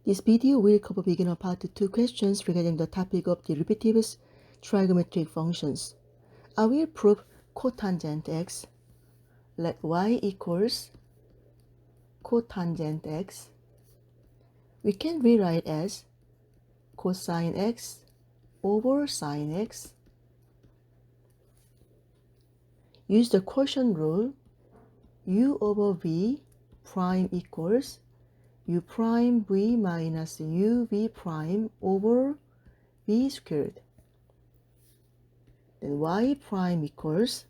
This video will cover beginner part 2 questions regarding the topic of derivatives trigonometric functions. I will prove cotangent x. Let y equals cotangent x. We can rewrite as cosine x over sine x. Use the quotient rule. U over v prime equals u prime v minus u v prime over v squared. Then y prime equals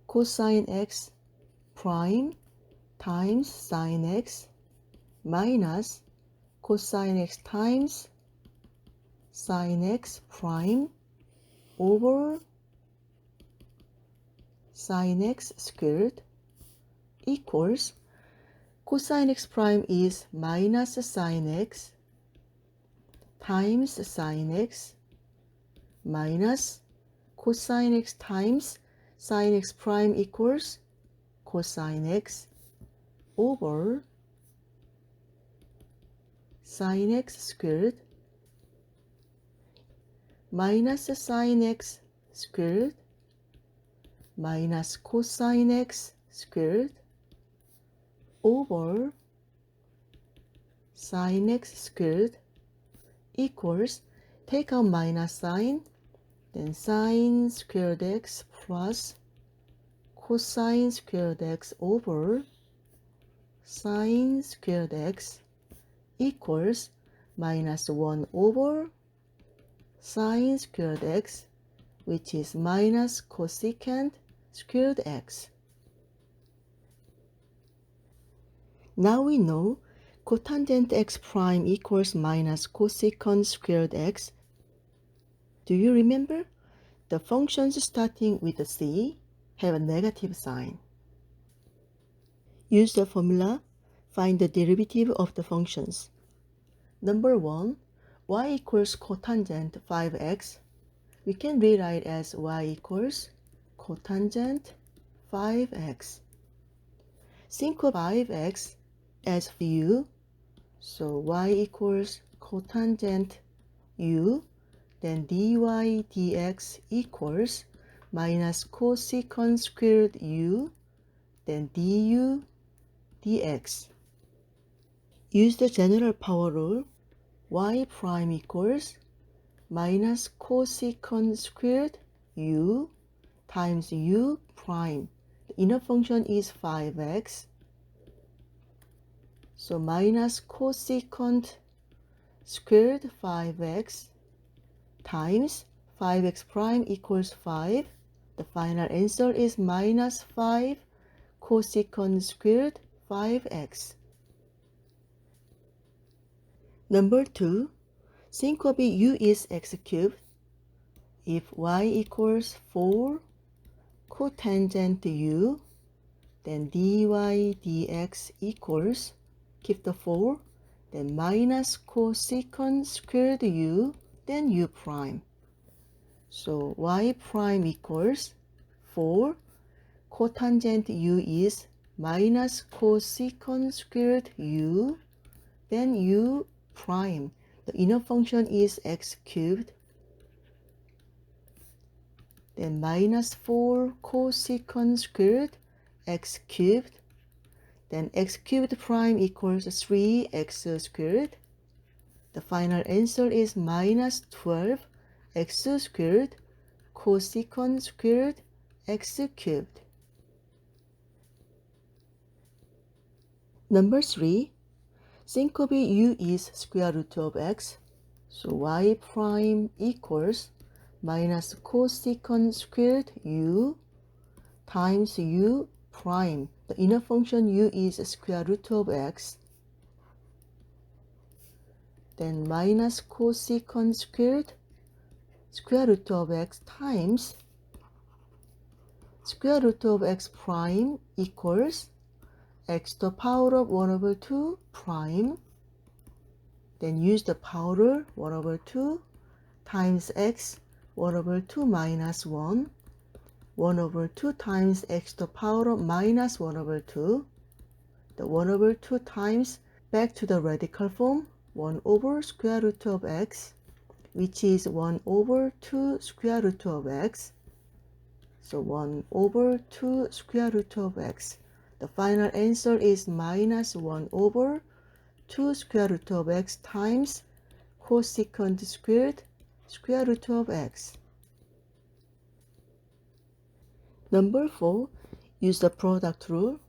cosine x prime times sine x minus cosine x times sine x prime over sine x squared equals cosine x prime is minus sine x times sine x minus cosine x times sine x prime equals cosine x over sine x squared minus sine x squared minus cosine x squared over sine x squared equals, take out minus sign, then sine squared x plus cosine squared x over sine squared x equals minus 1 over sine squared x, which is minus cosecant squared x. Now we know cotangent x prime equals minus cosecant squared x. Do you remember? The functions starting with a c have a negative sign. Use the formula, find the derivative of the functions. Number 1, y equals cotangent 5x. We can rewrite as y equals cotangent 5x. Think of 5x as u, so y equals cotangent u, then dy dx equals minus cosecant squared u, then du dx. Use the general power rule. Y prime equals minus cosecant squared u times u prime. The inner function is 5x. So minus cosecant squared 5x times 5x prime equals 5. The final answer is minus 5 cosecant squared 5x. Number 2, think of u is x cubed. If y equals 4 cotangent u, then dy dx equals, keep the 4, then minus cosecant squared u, then u prime. So y prime equals 4 cotangent u is minus cosecant squared u, then u prime. The inner function is x cubed, then minus 4 cosecant squared x cubed, then x cubed prime equals 3x squared. The final answer is minus 12 x squared cosecant squared x cubed. Number 3, think of u is square root of x. So y prime equals minus cosecant squared u times u prime. The inner function u is square root of x. Then minus cosecant squared square root of x times square root of x prime equals x to the power of 1 over 2 prime. Then use the power rule, 1 over 2 times x 1 over 2 minus 1. 1 over 2 times x to the power of minus 1 over 2. The 1 over 2 times back to the radical form, 1 over square root of x, which is 1 over 2 square root of x. So 1 over 2 square root of x. The final answer is minus 1 over 2 square root of x times cosecant squared square root of x. Number 4, use the product rule.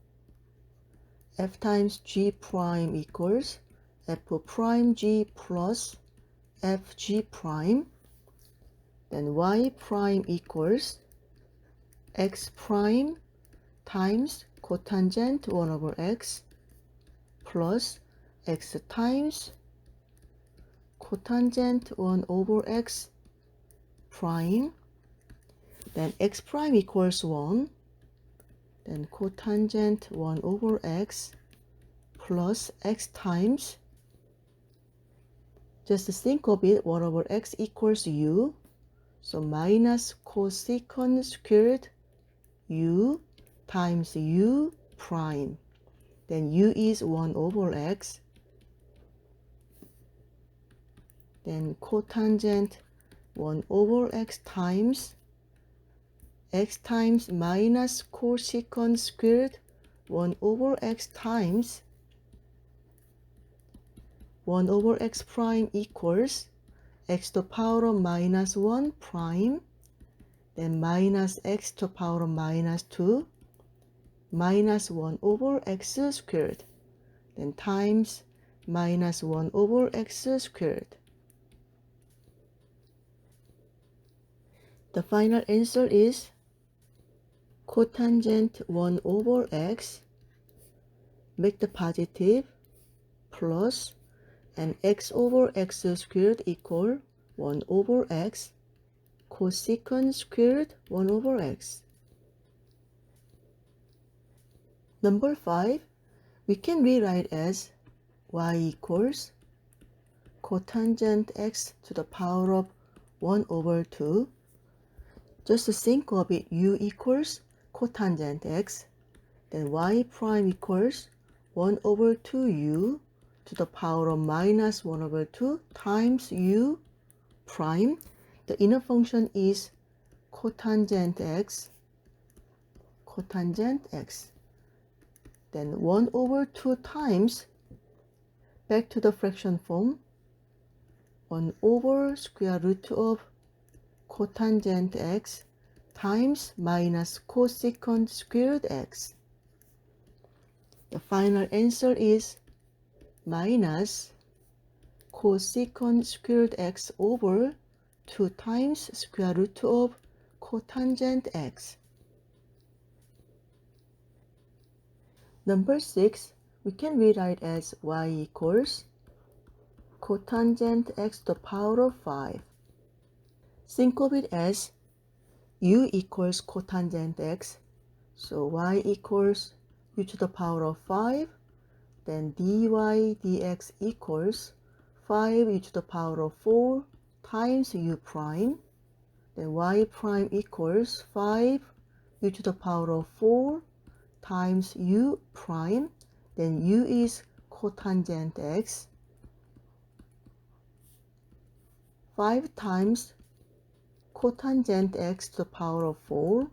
F times g prime equals f prime g plus f g prime. Then y prime equals x prime times cotangent 1 over x plus x times cotangent 1 over x prime. Then x prime equals 1. Then cotangent 1 over x plus x times, just think of it, 1 over x equals u. So minus cosecant squared u times u prime. Then u is 1 over x. Then cotangent 1 over x times minus cosecant squared 1 over x times 1 over x prime equals x to the power of minus 1 prime, then minus x to the power of minus 2 minus 1 over x squared, then times minus 1 over x squared. The final answer is cotangent 1 over x, make the positive, plus, and x over x squared equal 1 over x, cosecant squared 1 over x. Number 5, we can rewrite as y equals cotangent x to the power of 1 over 2. Just think of it, u equals cotangent x, then y prime equals 1 over 2u to the power of minus 1 over 2 times u prime. The inner function is cotangent x, then 1 over 2 times, back to the fraction form, 1 over square root of cotangent x times minus cosecant squared x. The final answer is minus cosecant squared x over 2 times square root of cotangent x. Number 6, we can rewrite as y equals cotangent x to the power of 5. Think of it as u equals cotangent x, so y equals u to the power of 5, then dy dx equals 5 to the power of 4 times u prime, then y prime equals 5 to the power of 4 times u prime, then u is cotangent x, 5 times cotangent x to the power of 4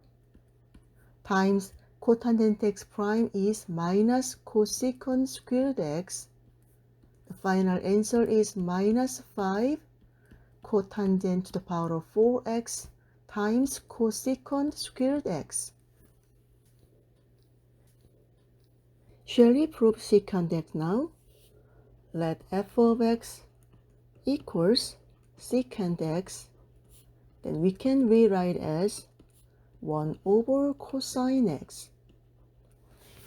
times cotangent x prime is minus cosecant squared x. The final answer is minus 5 cotangent to the power of 4x times cosecant squared x. Shall we prove secant x now? Let f of x equals secant x, then we can rewrite as 1 over cosine x.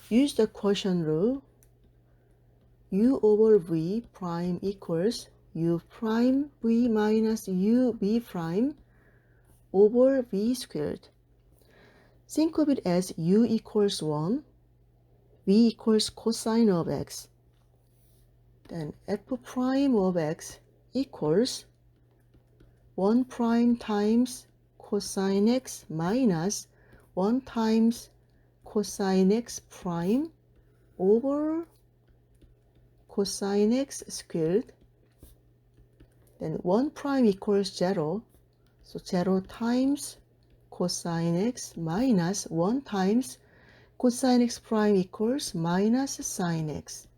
Use the quotient rule. U over v prime equals u prime v minus u v prime over v squared. Think of it as u equals 1, v equals cosine of x. Then f prime of x equals 1 prime times cosine x minus 1 times cosine x prime over cosine x squared. Then 1 prime equals 0. So 0 times cosine x minus 1 times cosine x prime equals minus sine x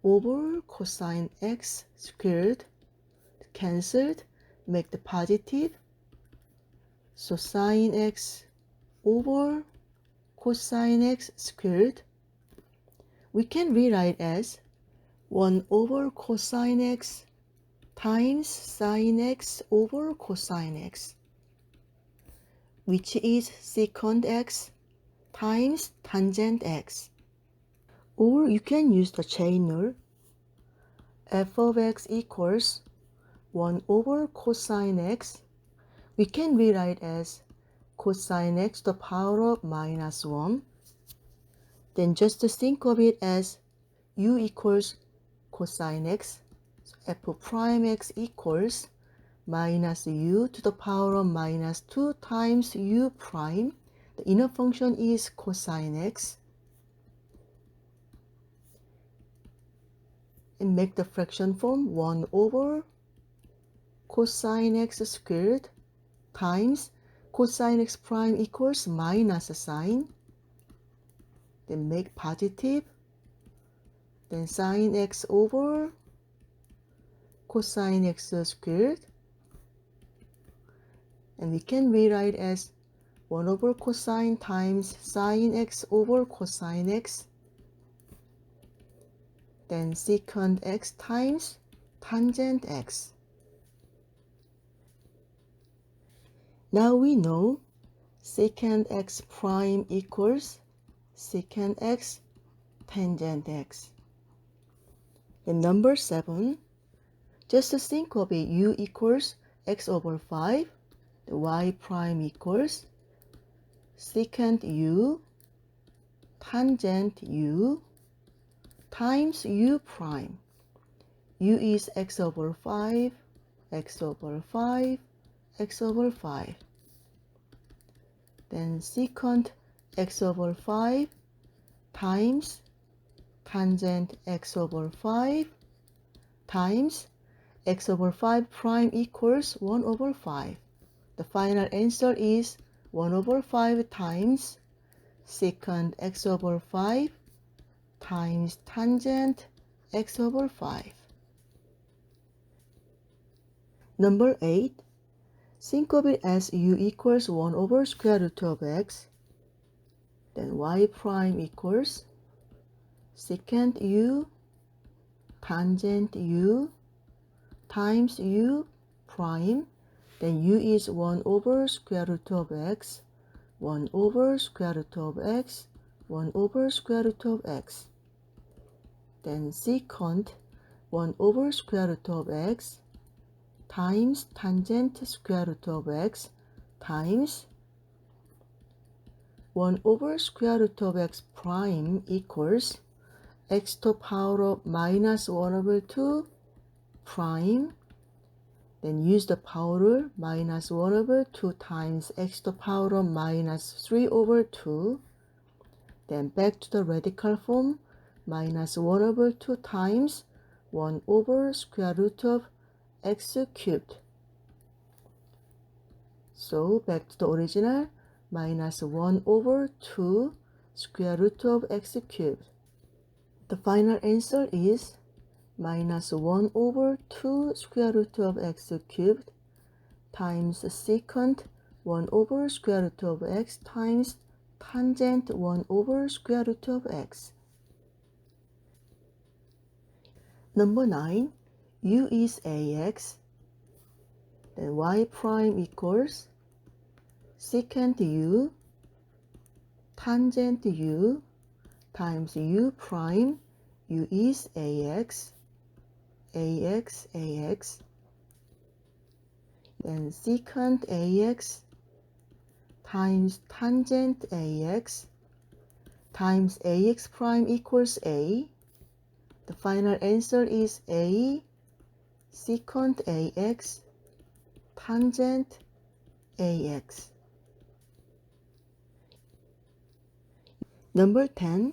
over cosine x squared, cancelled, make the positive. So sine x over cosine x squared, we can rewrite as 1 over cosine x times sine x over cosine x, which is secant x times tangent x. Or you can use the chain rule. F of x equals 1 over cosine x. We can rewrite as cosine x to the power of minus 1. Then just think of it as u equals cosine x. So f prime x equals minus u to the power of minus 2 times u prime. The inner function is cosine x. And make the fraction form 1 over cosine x squared times cosine x prime equals minus sine. Then make positive. Then sine x over cosine x squared. And we can rewrite as 1 over cosine times sine x over cosine x. Then secant x times tangent x. Now we know secant x prime equals secant x tangent x. And number 7, just think of it, u equals x over 5, the y prime equals secant u tangent u times u prime. U is x over 5, x over 5, x over 5. Then secant x over 5 times tangent x over 5 times x over 5 prime equals 1 over 5. The final answer is 1 over 5 times secant x over 5 times tangent x over 5. Number 8, think of it as u equals 1 over square root of x. Then y prime equals secant u tangent u times u prime. Then u is 1 over square root of x, 1 over square root of x, 1 over square root of x. Then secant 1 over square root of x times tangent square root of x times 1 over square root of x prime equals x to the power of minus 1 over 2 prime. Then use the power rule, minus 1 over 2 times x to the power of minus 3 over 2. Then back to the radical form, minus 1 over 2 times 1 over square root of x cubed. So back to the original, minus 1 over 2 square root of x cubed. The final answer is minus 1 over 2 square root of x cubed times secant 1 over square root of x times tangent 1 over square root of x. Number 9, u is ax, then y prime equals secant u tangent u times u prime. U is ax, ax, ax. Then secant ax times tangent ax times ax prime equals a. The final answer is a secant ax tangent ax. Number 10,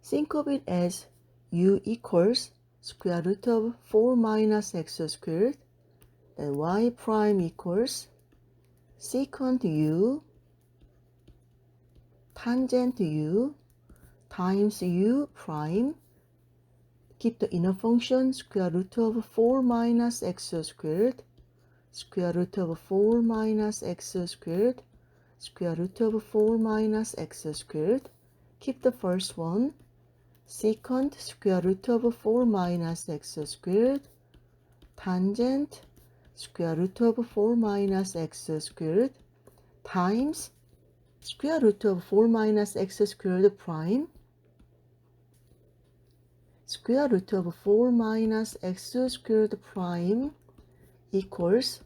think of it as u equals square root of 4 minus x squared. Then y prime equals secant u tangent u times u prime. Keep the inner function square root of 4 minus x squared, square root of 4 minus x squared, square root of 4 minus x squared. Keep the first one, secant square root of 4 minus x squared, tangent square root of 4 minus x squared, times square root of 4 minus x squared prime, square root of 4 minus x squared prime equals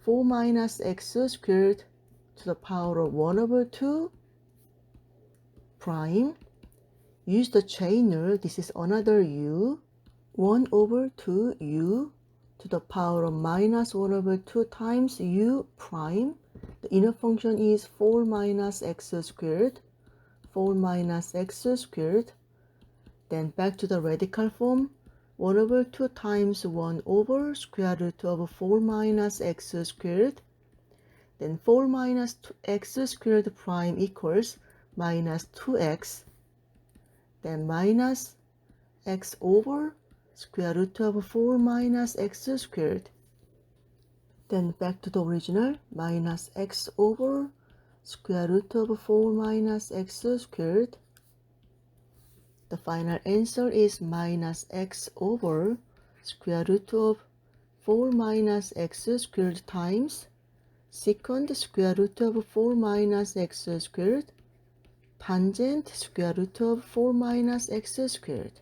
4 minus x squared to the power of 1 over 2 prime. Use the chain rule. This is another u. 1 over 2 u to the power of minus 1 over 2 times u prime. The inner function is 4 minus x squared, 4 minus x squared. Then back to the radical form, 1 over 2 times 1 over square root of 4 minus x squared. Then 4 minus x squared prime equals minus 2x. Then minus x over square root of 4 minus x squared. Then back to the original, minus x over square root of 4 minus x squared. The final answer is minus x over square root of 4 minus x squared times secant square root of 4 minus x squared tangent square root of 4 minus x squared.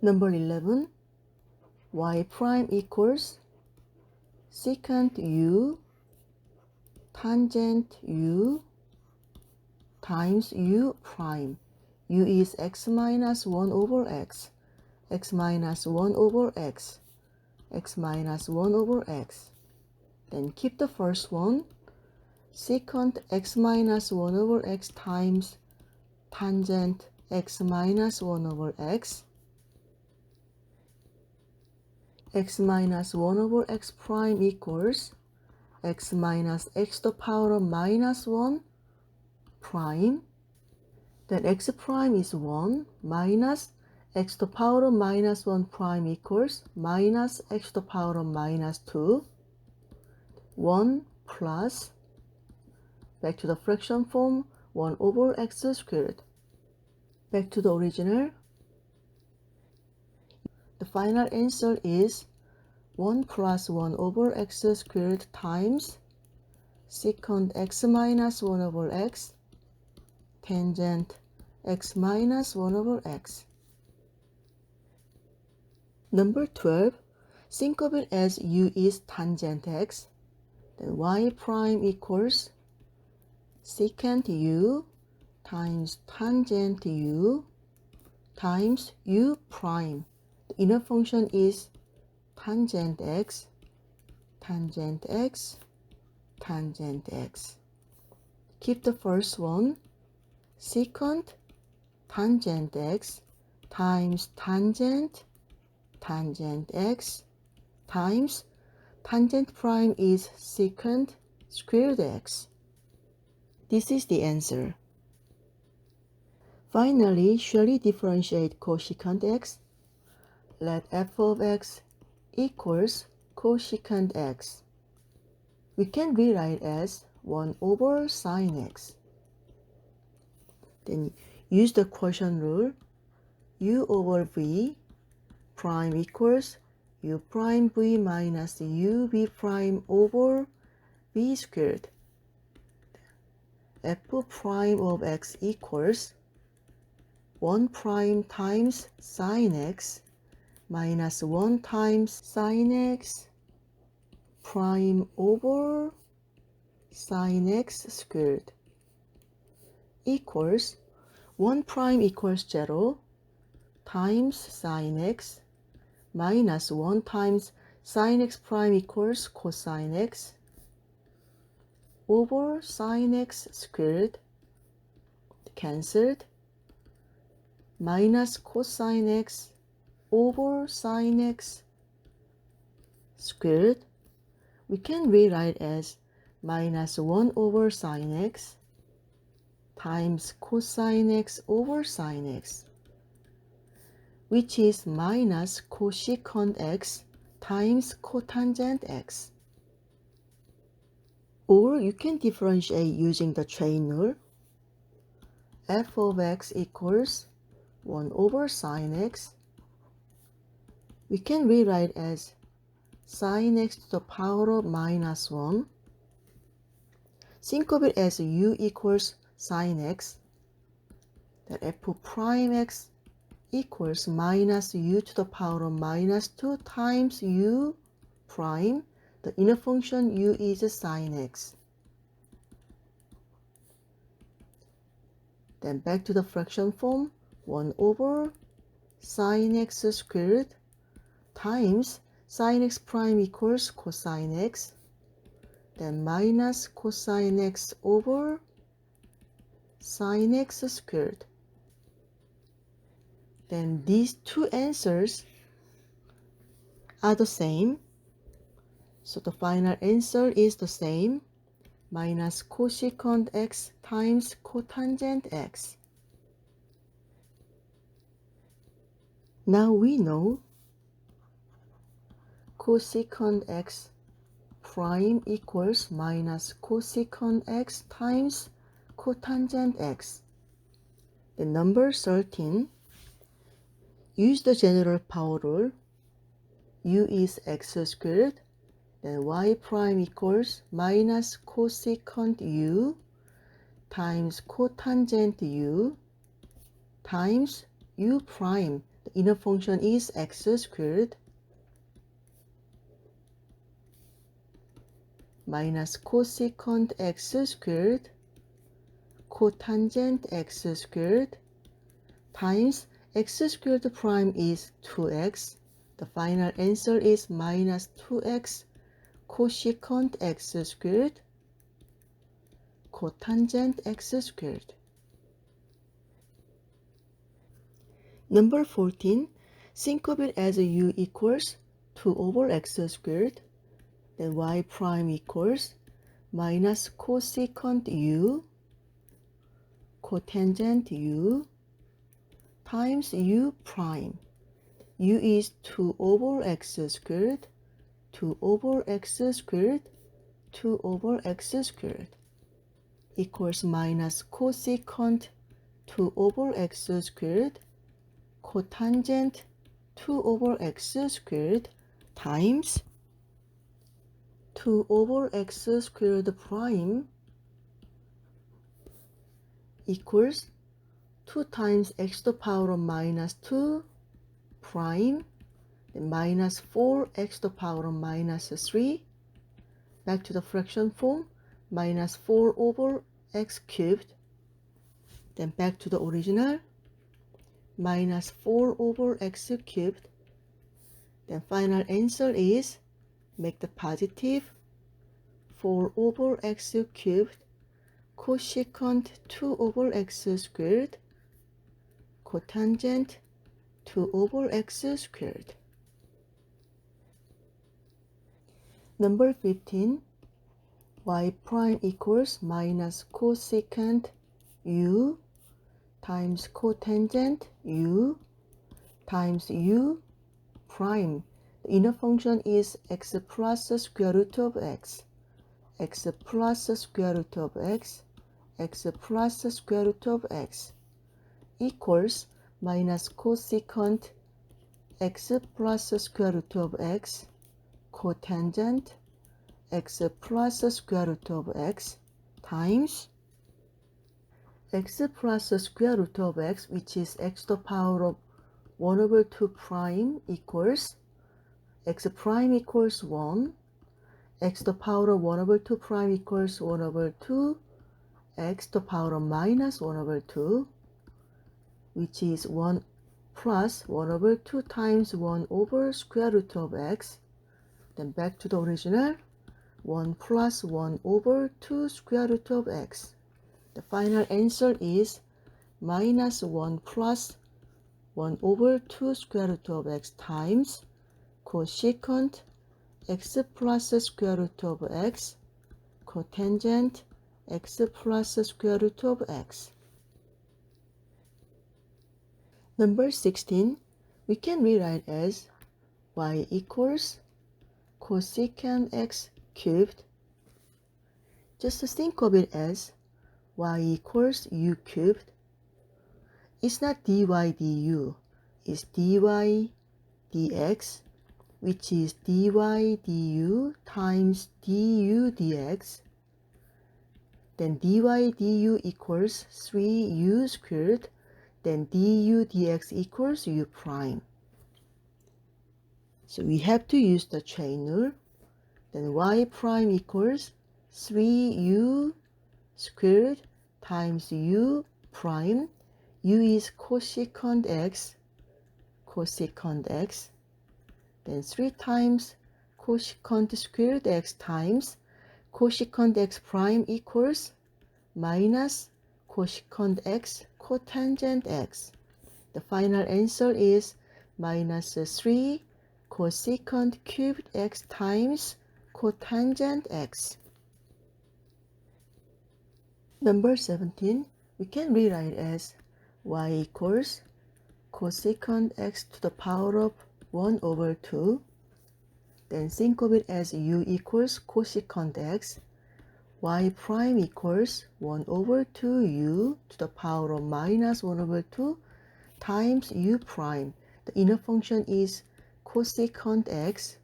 Number 11, y prime equals secant u tangent u times u prime. U is x minus 1 over x, x minus 1 over x, x minus 1 over x. Then keep the first one, secant x minus 1 over x times tangent x minus 1 over x, x minus 1 over x prime equals x minus x to the power of minus 1 prime. Then x prime is 1 minus x to the power of minus 1 prime equals minus x to the power of minus 2. 1 plus, back to the fraction form, 1 over x squared. Back to the original. The final answer is 1 plus 1 over x squared times secant x minus 1 over x tangent x minus 1 over x. Number 12, think of it as u is tangent x. Then y prime equals secant u times tangent u times u prime. The inner function is tangent x, tangent x, tangent x. Keep the first one, secant tangent x times tangent tangent x times tangent prime is secant squared x. This is the answer. Finally, shall we differentiate cosecant x? Let f of x equals cosecant x. We can rewrite as 1 over sine x. Then use the quotient rule. U over v prime equals u prime v minus u v prime over v squared. F prime of x equals 1 prime times sine x minus 1 times sine x prime over sine x squared equals 1 prime equals 0 times sine x minus 1 times sine x prime equals cosine x over sine x squared, cancelled. minus cosine x over sine x squared, we can rewrite as minus 1 over sine x times cosine x over sine x, which is minus cosecant x times cotangent x. Or you can differentiate using the chain rule. F of x equals 1 over sine x. We can rewrite as sine x to the power of minus 1. Think of it as u equals sine x. That f prime x equals minus u to the power of minus 2 times u prime. The inner function u is sine x. Then back to the fraction form, 1 over sine x squared times sine x prime equals cosine x, then minus cosine x over sine x squared. Then these two answers are the same, so the final answer is the same, minus cosecant x times cotangent x. Now we know cosecant x prime equals minus cosecant x times cotangent x. The number 13, use the general power rule. U is x squared, then y prime equals minus cosecant u times cotangent u times u prime. The inner function is x squared minus cosecant x squared cotangent x squared times x squared prime is 2x. The final answer is minus 2x cosecant x squared cotangent x squared. Number 14, think of it as u equals 2 over x squared, then y prime equals minus cosecant u cotangent u times u prime. U is 2 over x squared, 2 over x squared, 2 over x squared equals minus cosecant 2 over x squared cotangent 2 over x squared times 2 over x squared prime equals 2 times x to the power of minus 2 prime, then minus 4x to the power of minus 3, back to the fraction form, minus 4 over x cubed, then back to the original, minus 4 over x cubed, then final answer is make the positive 4 over x cubed cosecant 2 over x squared cotangent 2 over x squared. Number 15, y prime equals minus cosecant u times cotangent u times u prime. The inner function is x plus square root of x, x plus square root of x, x plus square root of x equals minus cosecant x plus square root of x cotangent x plus square root of x times x plus square root of x, which is x to the power of 1 over 2 prime equals x prime equals 1, x to the power of 1 over 2 prime equals 1 over 2, x to the power of minus 1 over 2, which is 1 plus 1 over 2 times 1 over square root of x, then back to the original, 1 plus 1 over 2 square root of x. The final answer is minus 1 plus 1 over 2 square root of x times cosecant x plus square root of x cotangent x plus square root of x. Number 16, we can rewrite as y equals cosecant x cubed. Just think of it as y equals u cubed. It's not dy du, it's dy dx, which is dy du times du dx. Then dy du equals 3u squared, then du dx equals u prime. So we have to use the chain rule. Then y prime equals 3u squared times u prime. U is cosecant x, then 3 times cosecant squared x times cosecant x prime equals minus cosecant x cotangent x. The final answer is minus 3 cosecant cubed x times cotangent x. Number 17, we can rewrite as y equals cosecant x to the power of 1 over 2. Then think of it as u equals cosecant x. Y prime equals 1 over 2u to the power of minus 1 over 2 times u prime. The inner function is cosecant x.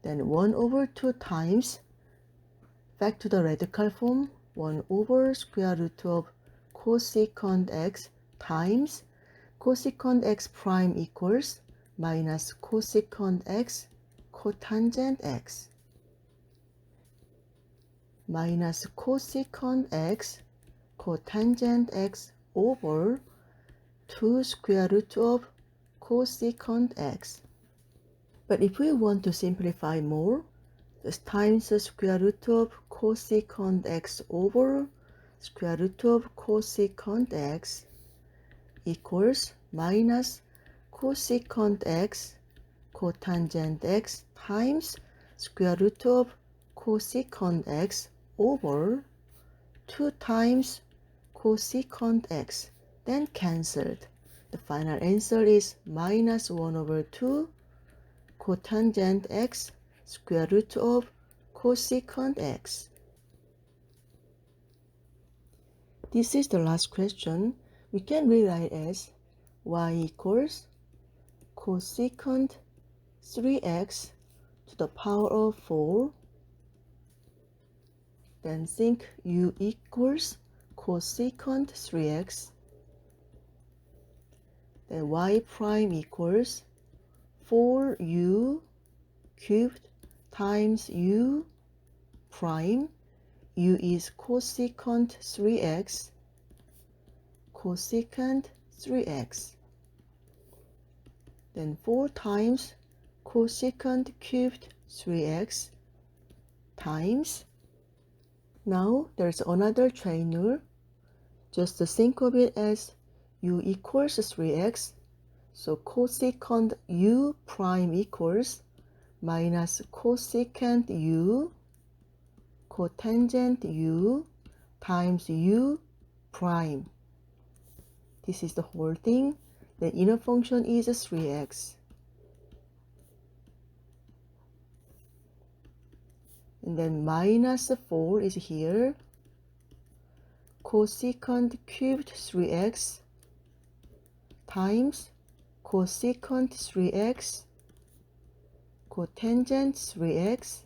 Then 1 over 2 times, back to the radical form, 1 over square root of cosecant x times cosecant x prime equals minus cosecant x cotangent x. Minus cosecant x cotangent x over 2 square root of cosecant x. But if we want to simplify more, just times the square root of cosecant x over square root of cosecant x equals minus cosecant x cotangent x times square root of cosecant x over 2 times cosecant x, then cancelled. The final answer is minus 1 over 2 cotangent x square root of cosecant x. This is the last question. We can rewrite as y equals cosecant 3x to the power of 4. Then think u equals cosecant 3x. Then y prime equals 4u cubed times u prime. U is cosecant 3x. Then 4 times cosecant cubed 3x times. Now there's another chain rule. Just think of it as u equals 3x. So cosecant u prime equals minus cosecant u cotangent u times u prime. This is the whole thing. The inner function is 3x. And then minus 4 is here. Cosecant cubed 3x times cosecant 3x cotangent 3x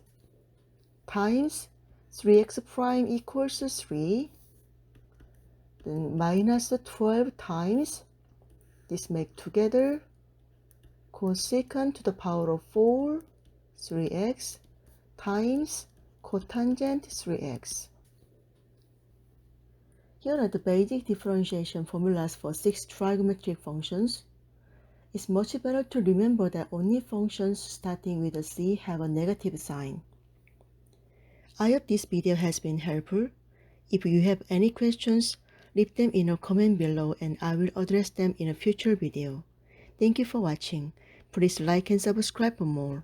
times 3x prime equals 3. Then minus 12 times, this make together cosecant to the power of 4 3x times cotangent 3x. Here are the basic differentiation formulas for 6 trigonometric functions. It's much better to remember that only functions starting with a c have a negative sign. I hope this video has been helpful. If you have any questions, Leave them in a comment below and I will address them in a future video. Thank you for watching. Please like and subscribe for more.